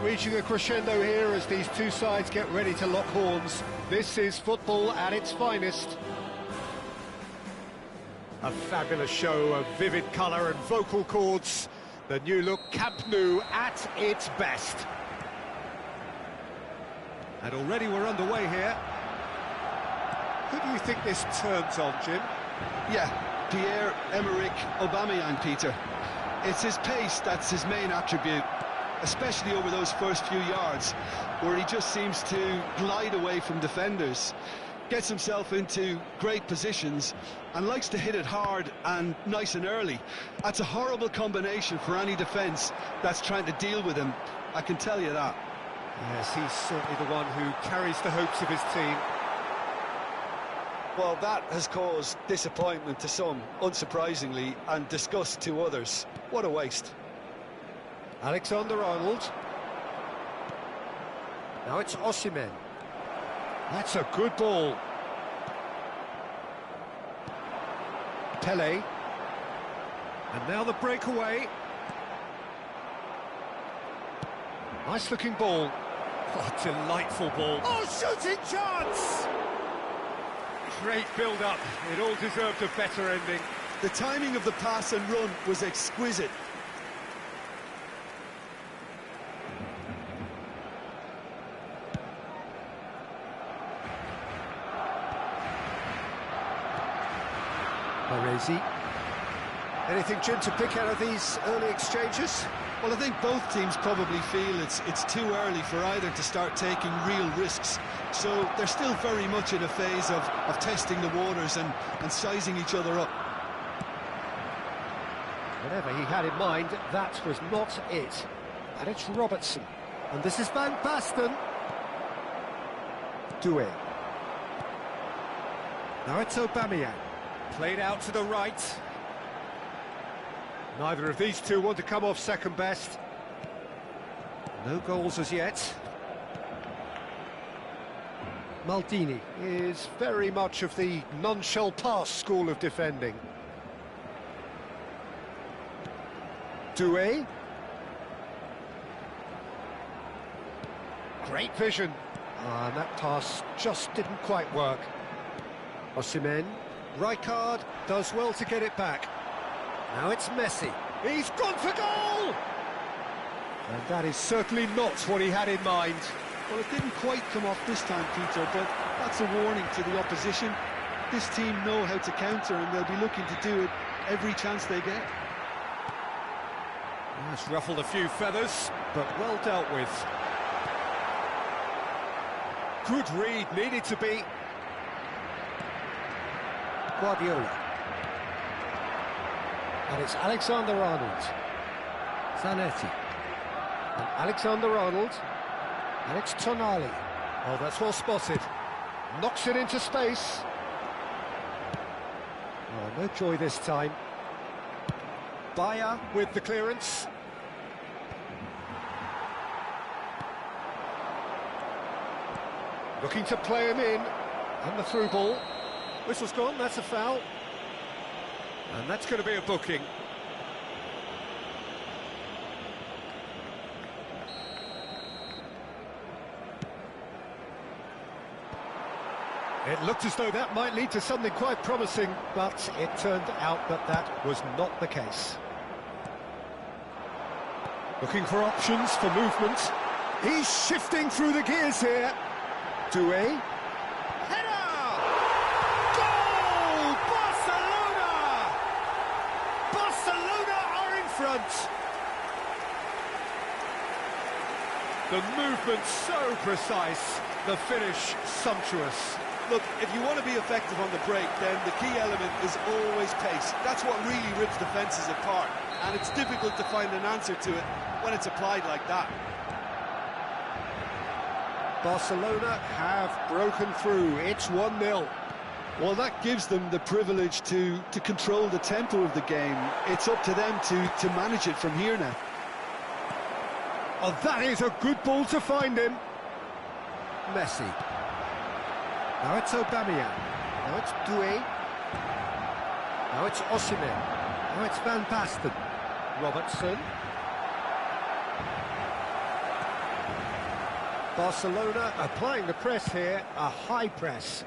reaching a crescendo here as these two sides get ready to lock horns. This is football at its finest. A fabulous show of vivid colour and vocal cords. The new look Camp Nou at its best. And already we're underway here. Who do you think this turns on, Jim? Yeah, Pierre-Emerick Aubameyang, Peter. It's his pace that's his main attribute, especially over those first few yards, where he just seems to glide away from defenders, gets himself into great positions, and likes to hit it hard and nice and early. That's a horrible combination for any defence that's trying to deal with him, I can tell you that. Yes, he's certainly the one who carries the hopes of his team. Well, that has caused disappointment to some, unsurprisingly, and disgust to others. What a waste. Alexander-Arnold. Now it's Osimhen. That's a good ball. Pele. And now the breakaway. Nice looking ball. Oh, delightful ball. Oh, shooting chance! Great build-up. It all deserved a better ending. The timing of the pass and run was exquisite. Baresi. Anything, Jim, to pick out of these early exchanges? Well, I think both teams probably feel it's too early for either to start taking real risks. So they're still very much in a phase of testing the waters and sizing each other up. Whatever he had in mind, that was not it. And it's Robertson. And this is Van Basten. Doué. Now it's Aubameyang. Played out to the right. Neither of these two want to come off second best. No goals as yet. Maldini is very much of the none-shall-pass school of defending. Doué. Great vision. And that pass just didn't quite work. Osimhen. Rijkaard does well to get it back. Now it's Messi. He's gone for goal! And that is certainly not what he had in mind. Well, it didn't quite come off this time, Peter, but that's a warning to the opposition. This team know how to counter, and they'll be looking to do it every chance they get. That's ruffled a few feathers, but well dealt with. Good read, needed to be. Guardiola. And it's Alexander-Arnold. Zanetti. And Alexander-Arnold. And it's Tonali. Oh, that's well spotted. Knocks it into space. Oh, no joy this time. Bayer with the clearance. Looking to play him in. And the through ball. Whistle's gone, that's a foul. And that's going to be a booking. It looked as though that might lead to something quite promising, but it turned out that that was not the case. Looking for options for movement. He's shifting through the gears here. Doué. Header! Goal! Barcelona! Barcelona are in front. The movement so precise, the finish sumptuous. Look, if you want to be effective on the break, then the key element is always pace. That's what really rips defences apart, and it's difficult to find an answer to it when it's applied like that. Barcelona have broken through. It's 1-0. Well, that gives them the privilege to control the tempo of the game. It's up to them to manage it from here now. Oh, that is a good ball to find him. Messi. Now it's Aubameyang. Now it's Doué. Now it's Osimhen. Now it's Van Basten. Robertson. Barcelona applying the press here, a high press.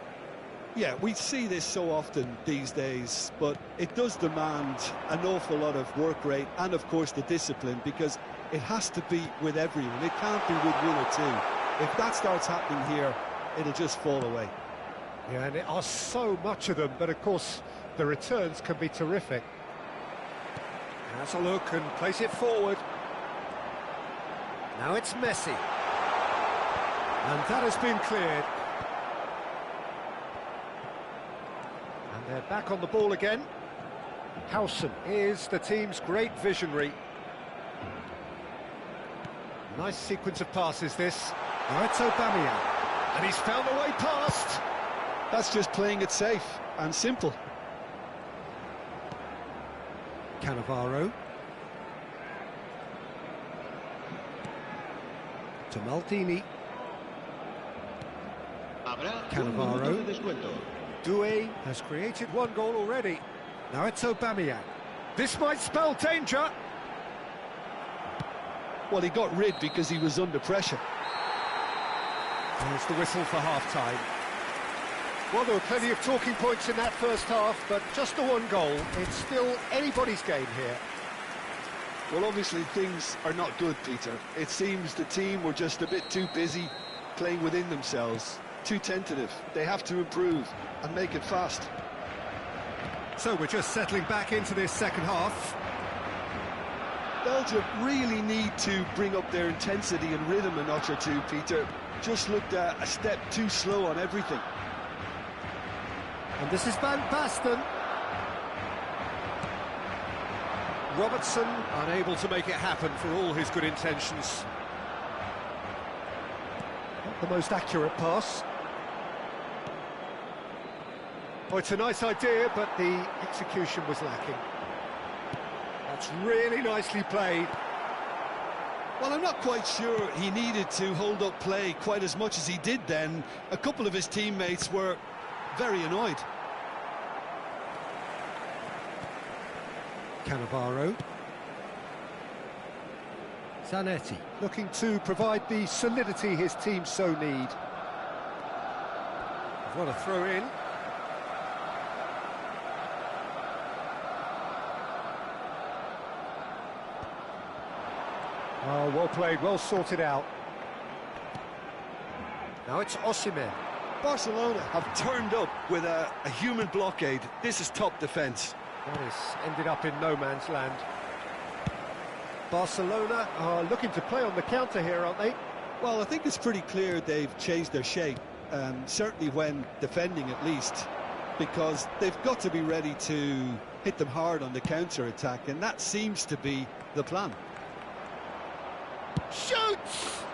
Yeah, we see this so often these days, but it does demand an awful lot of work rate and, of course, the discipline, because it has to be with everyone. It can't be with one or two. If that starts happening here, it'll just fall away. Yeah, and there are so much of them, but of course the returns can be terrific. Has a look and place it forward. Now it's Messi. And that has been cleared. And they're back on the ball again. Howson is the team's great visionary. Nice sequence of passes this. Now it's Aubameyang. And he's found a way past. That's just playing it safe and simple. Cannavaro. To Maldini. Cannavaro. Doué has created one goal already. Now it's Aubameyang. This might spell danger. Well, he got rid because he was under pressure. There's the whistle for half-time. Well, there were plenty of talking points in that first half, but just the one goal. It's still anybody's game here. Well, obviously things are not good, Peter. It seems the team were just a bit too busy playing within themselves, too tentative. They have to improve and make it fast. So we're just settling back into this second half. Belgium really need to bring up their intensity and rhythm a notch or two, Peter. Just looked a step too slow on everything. And this is Van Basten. Robertson unable to make it happen for all his good intentions. Not the most accurate pass. Oh, it's a nice idea, but the execution was lacking. That's really nicely played. Well, I'm not quite sure he needed to hold up play quite as much as he did then. A couple of his teammates were very annoyed. Cannavaro. Zanetti looking to provide the solidity his team so need. What a throw in. Oh, well played, well sorted out. Now it's Osimhen. Barcelona have turned up with a human blockade. This is top defence. That has ended up in no man's land. Barcelona are looking to play on the counter here, aren't they? Well, I think it's pretty clear they've changed their shape, certainly when defending at least, because they've got to be ready to hit them hard on the counter-attack, and that seems to be the plan. Shoots!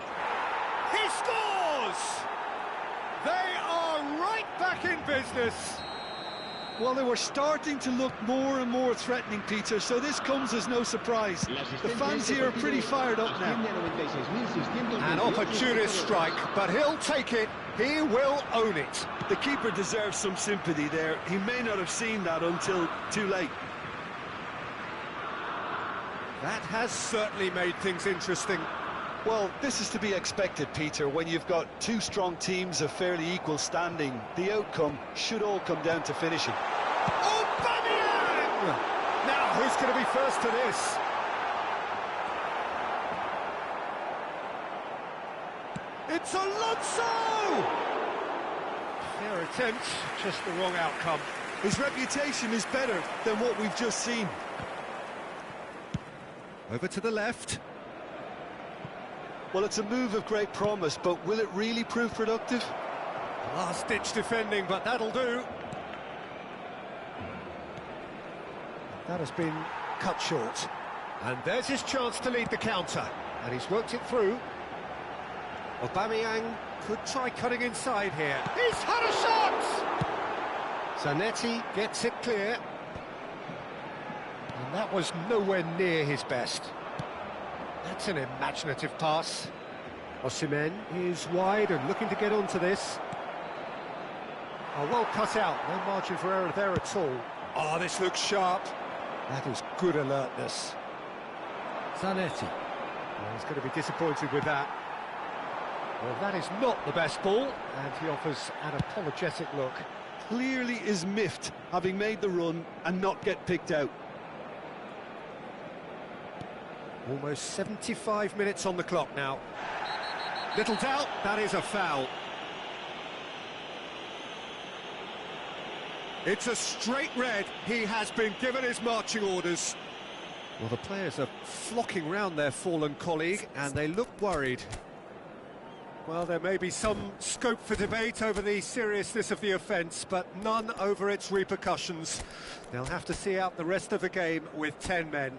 He scores! They are right back in business. Well, they were starting to look more and more threatening, Peter, so this comes as no surprise. The fans here are pretty fired up now. An opportunist strike, but he'll take it. He will own it. The keeper deserves some sympathy there. He may not have seen that until too late. That has certainly made things interesting. Well, this is to be expected, Peter, when you've got two strong teams of fairly equal standing. The outcome should all come down to finishing. Aubameyang! Now, who's going to be first to this? It's Alonso! Fair attempt, just the wrong outcome. His reputation is better than what we've just seen. Over to the left. Well, it's a move of great promise, but will it really prove productive? Last-ditch defending, but that'll do. That has been cut short. And there's his chance to lead the counter. And he's worked it through. Aubameyang could try cutting inside here. He's had a shot! Zanetti gets it clear. And that was nowhere near his best. That's an imaginative pass. Osimhen is wide and looking to get onto this. Oh, well cut out. No margin for error there at all. Oh, this looks sharp. That is good alertness. Zanetti. Oh, he's going to be disappointed with that. Well, that is not the best ball, and he offers an apologetic look. Clearly is miffed, having made the run and not get picked out. Almost 75 minutes on the clock now. Little doubt, that is a foul. It's a straight red. He has been given his marching orders. Well, the players are flocking round their fallen colleague, and they look worried. Well, there may be some scope for debate over the seriousness of the offence, but none over its repercussions. They'll have to see out the rest of the game with 10 men.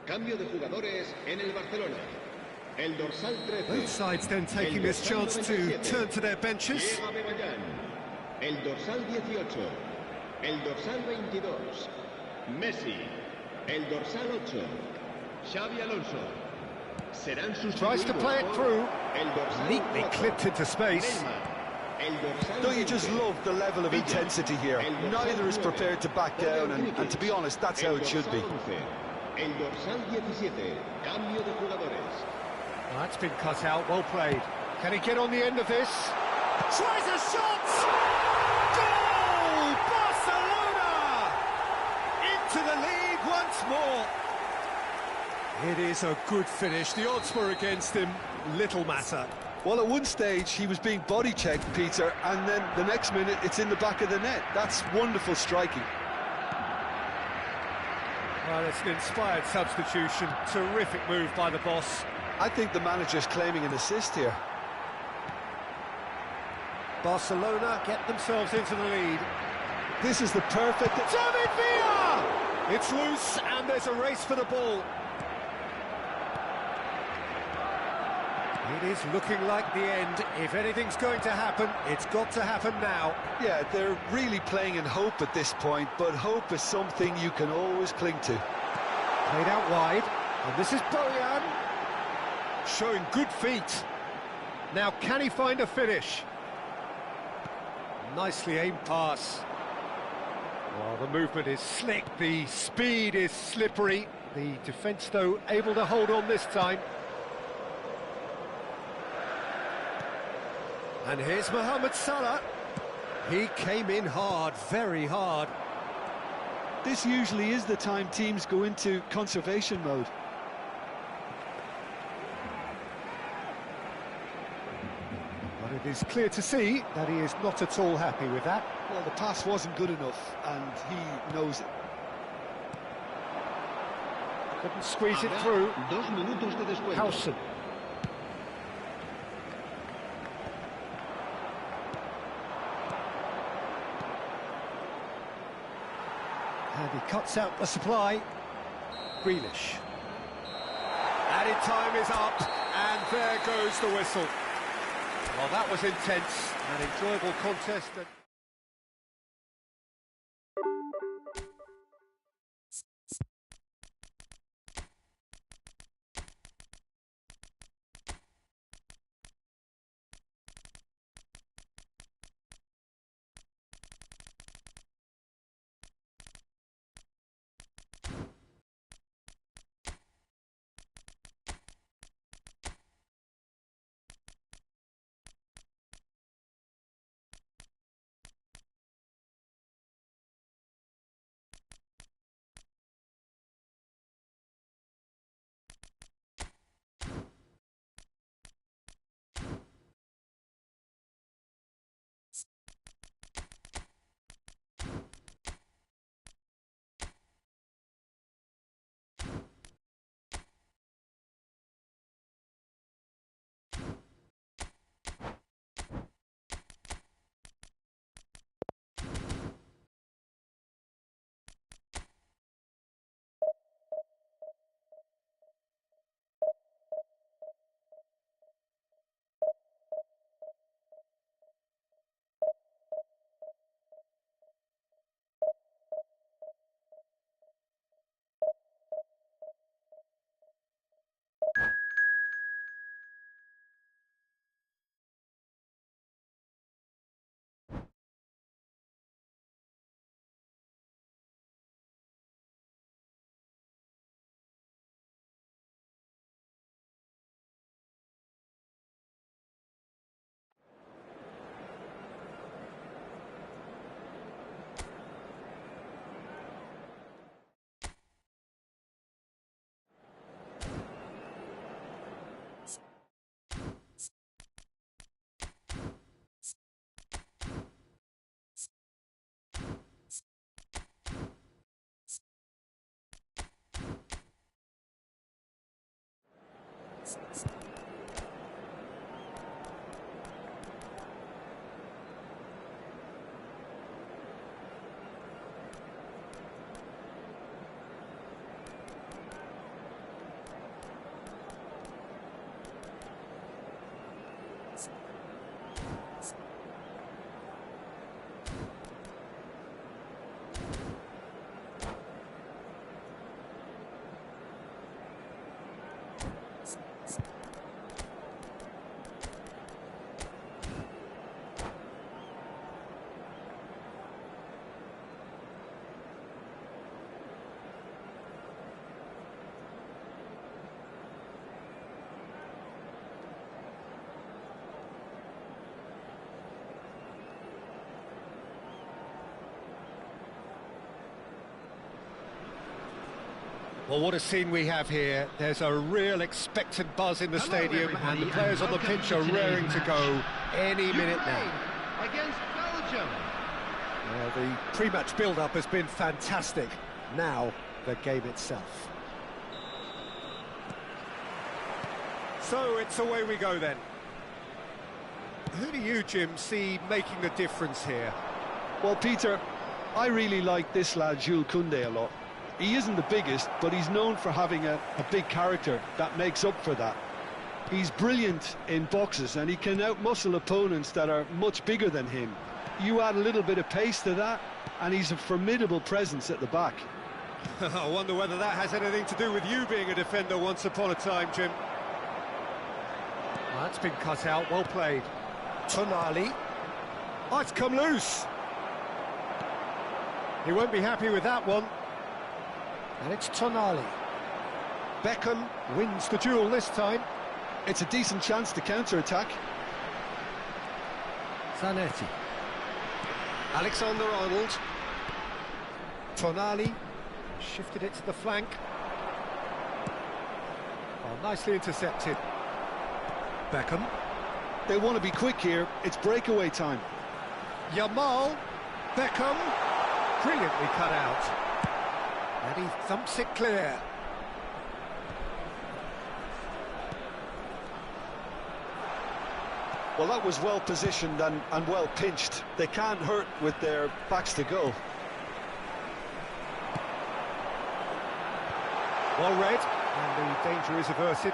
Cambio de jugadores en el Barcelona. El dorsal 13. Both sides then taking this chance to turn to their benches. El dorsal 18. El dorsal 22. Messi. El dorsal 8. Xavi Alonso. Serán sus Tries to play it through. Neatly clipped into space. Don't you just love the level of intensity here? Neither is prepared to back down, and to be honest, that's how it should be. El dorsal 17, cambio de jugadores. Well, that's been cut out, well played. Can he get on the end of this? Tries a shot! Goal! Barcelona! Into the lead once more. It is a good finish. The odds were against him. Little matter. Well, at one stage, he was being body-checked, Peter, and then the next minute, it's in the back of the net. That's wonderful striking. Well, it's an inspired substitution. Terrific move by the boss. I think the manager's claiming an assist here. Barcelona get themselves into the lead. This is the perfect... David Villa! It's loose, and there's a race for the ball. It is looking like the end. If anything's going to happen, it's got to happen now. Yeah, they're really playing in hope at this point, but hope is something you can always cling to. Played out wide, and this is Bojan. Showing good feet. Now, can he find a finish? Nicely aimed pass. Well, the movement is slick, the speed is slippery. The defence, though, able to hold on this time. And here's Mohamed Salah. He came in hard, very hard. This usually is the time teams go into conservation mode. But it is clear to see that he is not at all happy with that. Well, the pass wasn't good enough, and he knows it. Couldn't squeeze it through. 2 minutos de descuento. Howson. And he cuts out the supply. Grealish. Added time is up, and there goes the whistle. Well, that was intense, an enjoyable contest. Well, what a scene we have here. There's a real expectant buzz in the stadium, and the players on the pitch are raring to go any minute now. Against Belgium. The pre-match build-up has been fantastic. Now, the game itself. So, it's away we go then. Who do you, Jim, see making the difference here? Well, Peter, I really like this lad, Jules Koundé, a lot. He isn't the biggest, but he's known for having a big character that makes up for that. He's brilliant in boxes, and he can outmuscle opponents that are much bigger than him. You add a little bit of pace to that, and he's a formidable presence at the back. I wonder whether that has anything to do with you being a defender once upon a time, Jim. That's been cut out, well played. Tonali. Oh, it's come loose. He won't be happy with that one. And it's Tonali. Beckham wins the duel this time. It's a decent chance to counter-attack. Zanetti. Alexander-Arnold. Tonali shifted it to the flank. Oh, nicely intercepted. Beckham. They want to be quick here. It's breakaway time. Yamal. Beckham. Brilliantly cut out. And he thumps it clear. Well, that was well positioned and well pinched. They can't hurt with their backs to go. Well read, and the danger is averted.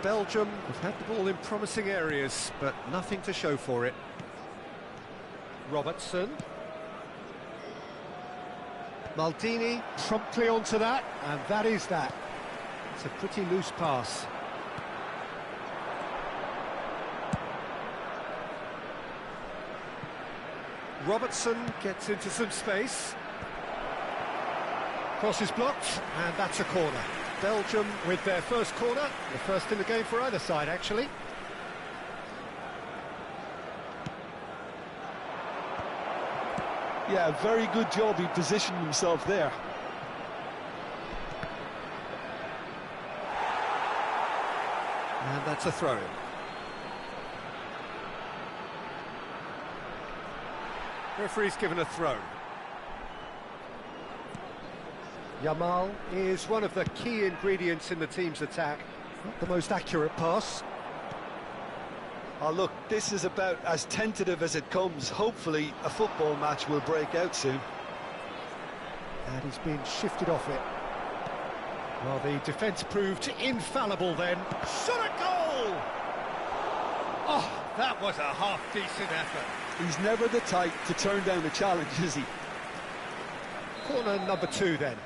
Belgium have had the ball in promising areas, but nothing to show for it. Robertson. Maldini promptly onto that, and that is that. It's a pretty loose pass. Robertson gets into some space. Cross is blocked, and that's a corner. Belgium with their first corner, the first in the game for either side, actually. Yeah, very good job. He positioned himself there. And that's a throw-in. Referee's given a throw. Yamal is one of the key ingredients in the team's attack. Not the most accurate pass. Oh, look, this is about as tentative as it comes. Hopefully, a football match will break out soon. And he's been shifted off it. Well, the defence proved infallible then. Shot at goal! Oh, that was a half-decent effort. He's never the type to turn down a challenge, is he? Corner number 2 then.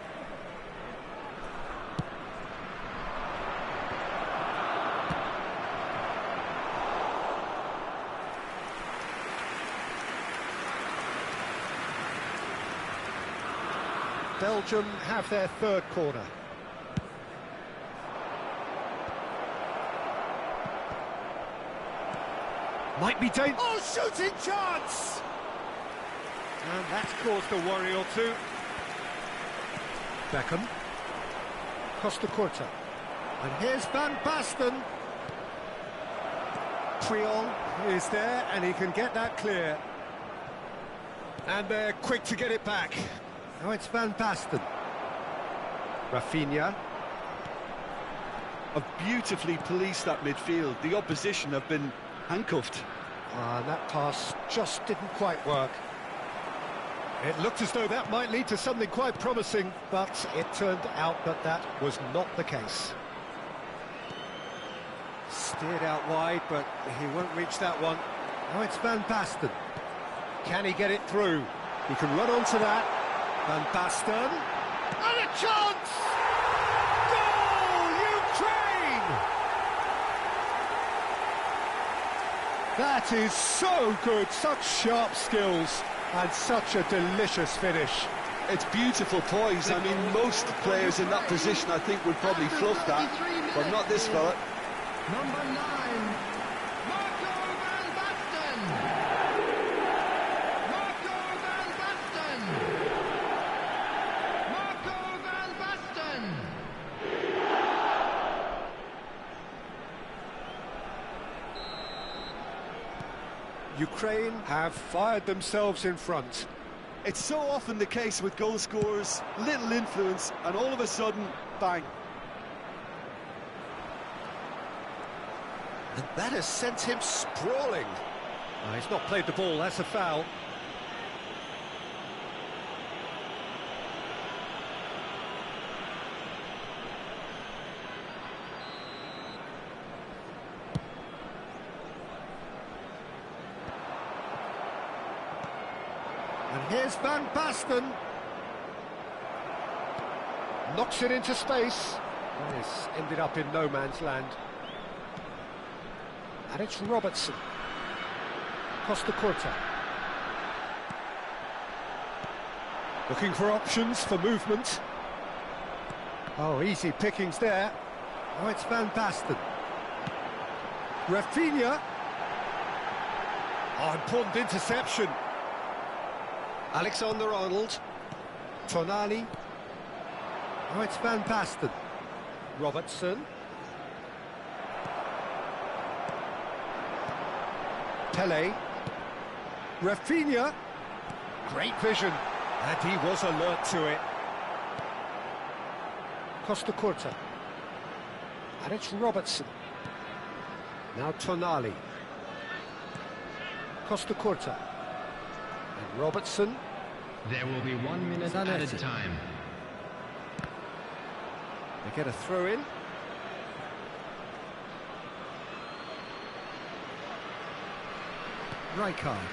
Belgium have their third corner. Might be dangerous. Oh, shooting chance! And that's caused a worry or two. Beckham. Costa Curta. And here's Van Basten. Puyol is there, and he can get that clear. And they're quick to get it back. Now it's Van Basten. Rafinha. have beautifully policed that midfield. The opposition have been handcuffed. And that pass just didn't quite work. It looked as though that might lead to something quite promising, but it turned out that that was not the case. Steered out wide, but he won't reach that one. Now it's Van Basten. Can he get it through? He can run onto that. Van Basten. And a chance! Goal, Ukraine! That is so good, such sharp skills, and such a delicious finish. It's beautiful poise. I mean, most players in that position, I think, would probably fluff that, but not this fella. Number 9, Marco Van Basten. Marco Van Basten. Marco Van Basten. Ukraine have fired themselves in front. It's so often the case with goal scorers, little influence, and all of a sudden, bang. And that has sent him sprawling. He's not played the ball, that's a foul. And here's Van Basten. Knocks it into space. And it's ended up in no man's land. And it's Robertson. Costa Curta. Looking for options for movement. Oh, easy pickings there. Oh, it's Van Basten. Rafinha. Oh, important interception. Alexander-Arnold. Tonali. Oh, it's Van Basten. Robertson. Pele. Rafinha. Great vision. And he was alert to it. Costa Curta. And it's Robertson. Now Tonali. Costa Curta. And Robertson. There will be 1 minute added time. They get a throw in. Rijkaard.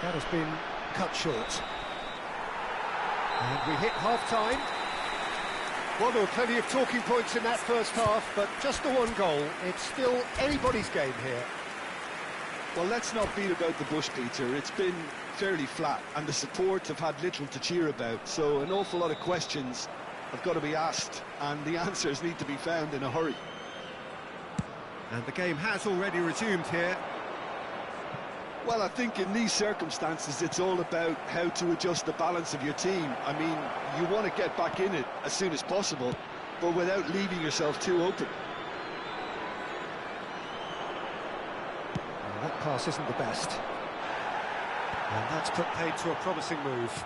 That has been cut short. And we hit half-time. Well, there were plenty of talking points in that first half, but just the one goal. It's still anybody's game here. Well, let's not beat about the bush, Peter. It's been fairly flat, and the support have had little to cheer about, so an awful lot of questions have got to be asked, and the answers need to be found in a hurry. And the game has already resumed here. Well, I think in these circumstances, it's all about how to adjust the balance of your team. I mean, you want to get back in it as soon as possible, but without leaving yourself too open. Well, that pass isn't the best. And that's put paid to a promising move.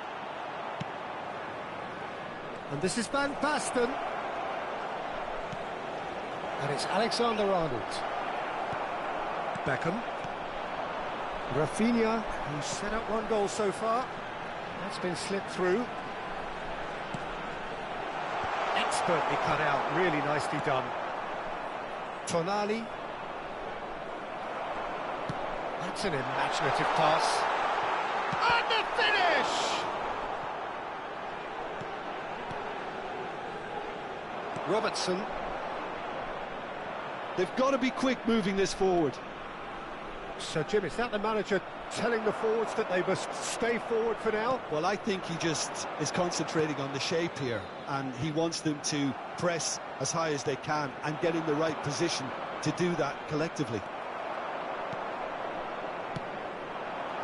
And this is Van Basten. And it's Alexander-Arnold. Beckham. Rafinha, who's set up one goal so far. That's been slipped through. Expertly cut out, really nicely done. Tonali. That's an imaginative pass. And the finish! Robertson. They've got to be quick moving this forward. So, Jim, is that the manager telling the forwards that they must stay forward for now? Well, I think he just is concentrating on the shape here, and he wants them to press as high as they can and get in the right position to do that collectively.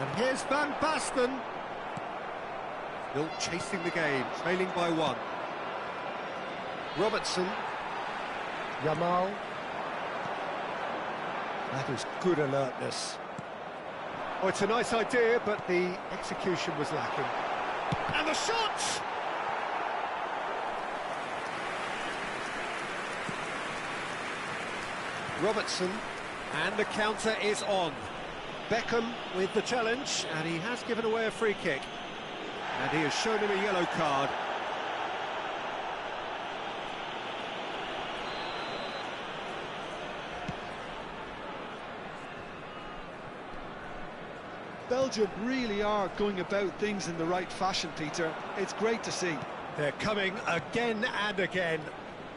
And here's Van Basten. Still chasing the game, trailing by 1. Robertson. Yamal. That is good alertness. Oh, it's a nice idea, but the execution was lacking. And the shot! Robertson, and the counter is on. Beckham with the challenge, and he has given away a free kick. And he has shown him a yellow card. Belgium really are going about things in the right fashion, Peter. It's great to see. They're coming again and again.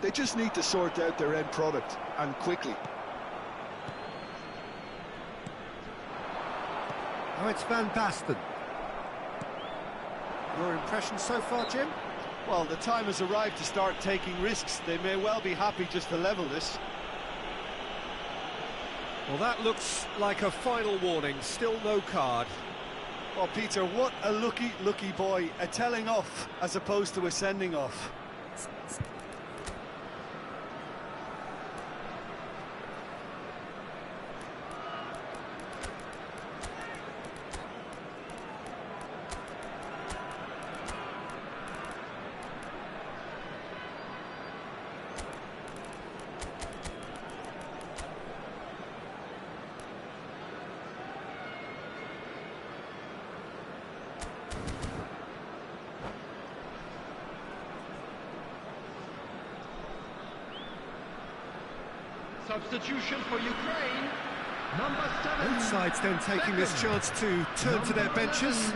They just need to sort out their end product, and quickly. Oh, it's Van Basten. Your impression so far, Jim? Well, the time has arrived to start taking risks. They may well be happy just to level this. Well, that looks like a final warning. Still no card. Well, Peter, what a lucky boy. A telling off as opposed to a sending off. Substitution for Ukraine. Number 7. Both sides then taking this chance to turn to their benches.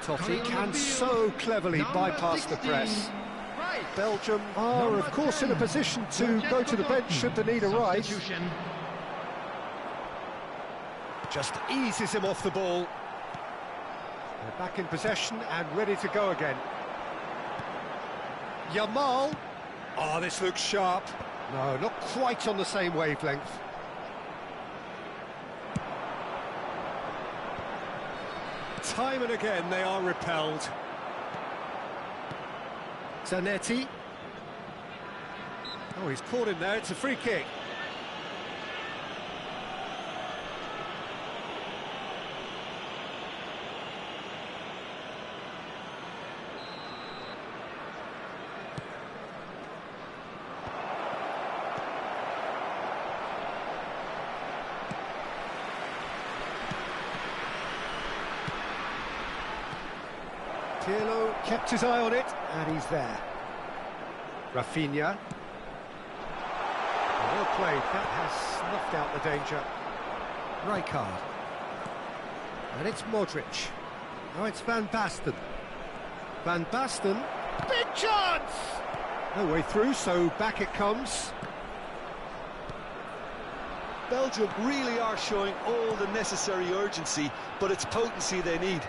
Totti can so cleverly bypass the press. Belgium are, of course, in a position to go to the bench should the need arise. Just eases him off the ball. They're back in possession and ready to go again. Yamal. Oh, this looks sharp. No, not quite on the same wavelength. Time and again they are repelled. Zanetti. Oh, he's caught him there, it's a free kick. Pirlo kept his eye on it, and he's there. Rafinha. Well played, that has snuffed out the danger. Rijkaard. And it's Modric. Now it's Van Basten. Van Basten. Big chance! No way through, so back it comes. Belgium really are showing all the necessary urgency, but it's potency they need.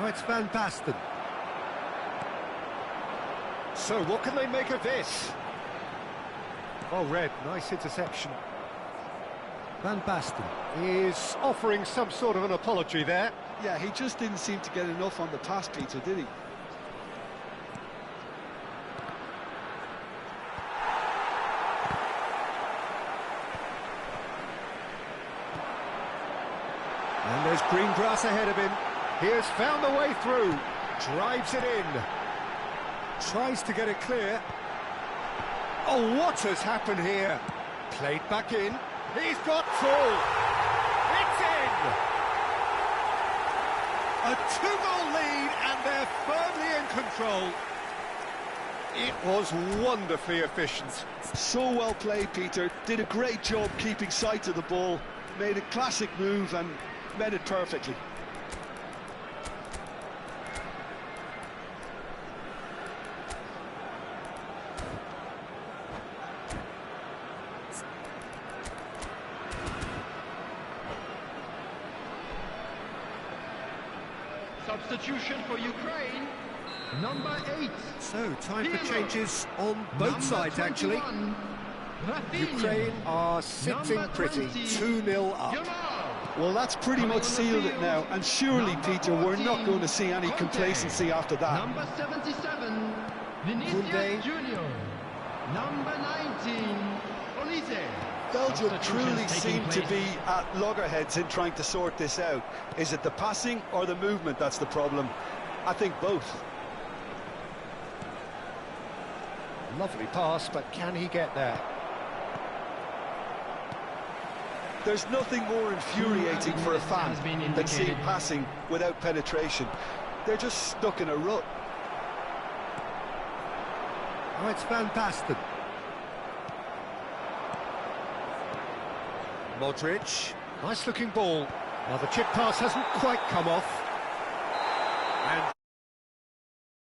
Now it's Van Basten. So what can they make of this? Oh, Red, nice interception. Van Basten is offering some sort of an apology there. Yeah, he just didn't seem to get enough on the pass, Peter, did he? And there's green grass ahead of him. He has found the way through, drives it in, tries to get it clear. Oh, what has happened here? Played back in, he's got full, it's in! A 2-goal lead and they're firmly in control. It was wonderfully efficient. So well played, Peter. Did a great job keeping sight of the ball, made a classic move and met it perfectly. Substitution for Ukraine. Number 8. So, time for changes on both sides, actually. Rafinha. Ukraine are sitting Number pretty, 20. 2-0 up. Yamal. Well, that's pretty much sealed it now, and surely, Peter, we're not going to see any complacency after that. Number 77. Koundé. Vinicius Junior. Number 19. Olise. Belgium truly Substitutions seem taking to place. be at loggerheads in trying to sort this out. Is it the passing or the movement that's the problem? I think both. Lovely pass, but can he get there? There's nothing more infuriating for a fan than seeing passing without penetration. They're just stuck in a rut. Oh, it's Van Basten. Modric. Nice looking ball. Now the chip pass hasn't quite come off. And